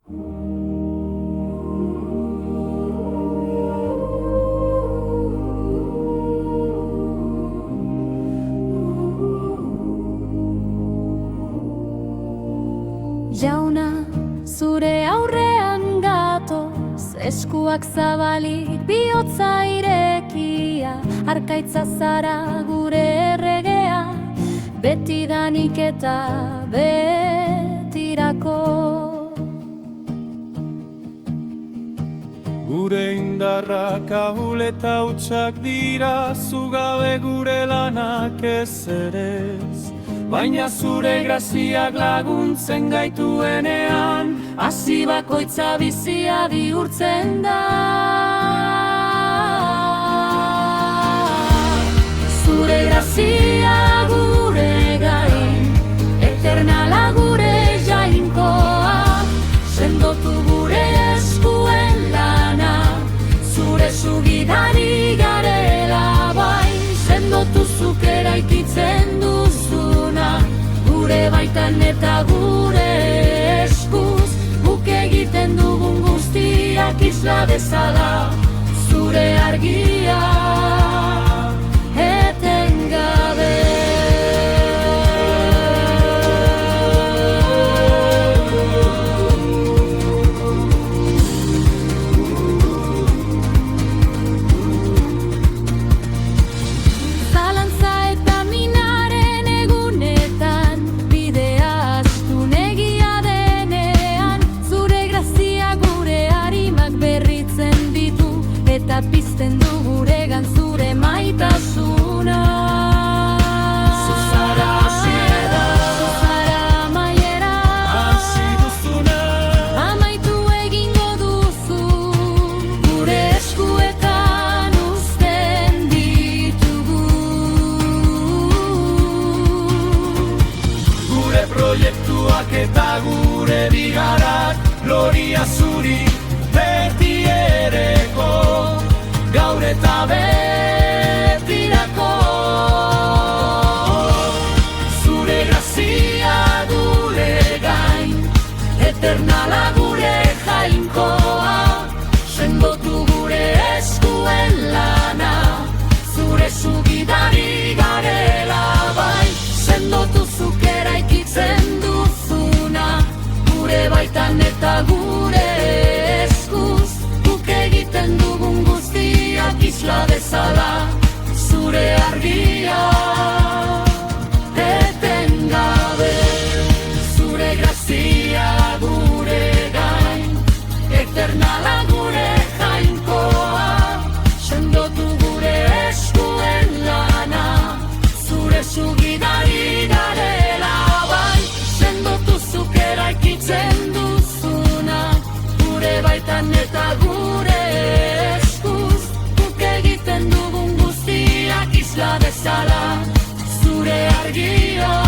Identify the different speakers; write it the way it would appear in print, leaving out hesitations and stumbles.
Speaker 1: Jauna, zure aurrean gatoz, eskuak zabalik, bihotza irekia, arkaitza zara gure erregea, betidanik eta betirako.
Speaker 2: Gure indarrak ahul eta hutsak dira, zugabe gure lanak ez erez. Baina zure graziak laguntzen gaituenean, hasi bakoitza bizia bihurtzen da. Zure grazia gure gain, eternala gure jainkoa, sendotu gure eskuen lana, zure sugidari garela bai, sendotu zuk eraikitzen duzuna, gure baitan eta gure eskuz, guk egiten dugun guztiak isla bezala, zure argia etengabe. Eta pizten du guregan zure maitasuna. Zuzara hasiera, zuzara amaiera, hasi duzuna, amaitu egingo duzu, gure eskuetan uzten ditugu. Gure proiektuak eta gure bigarak, gloria zuri beti ereko, gaur eta betirako. Zure grazia gure gain, eternala gure jainkoa, sendotu gure eskuen lana, zure sugidari garela bai, sendotu zuk eraikitzen duzuna, gure baitan eta gure eskuz, guk egiten dugun guztiak isla bezala, zure argia etengabe. Zure grazia gure gain, eternala gure jainkoa, sendotu gure eskuen lana, zure sugidari garela bai, sendotu zuk eraikitzen duzuna, gure baitan eta gure eskuz, guk egiten dugun guztiak isla bezala, zure argia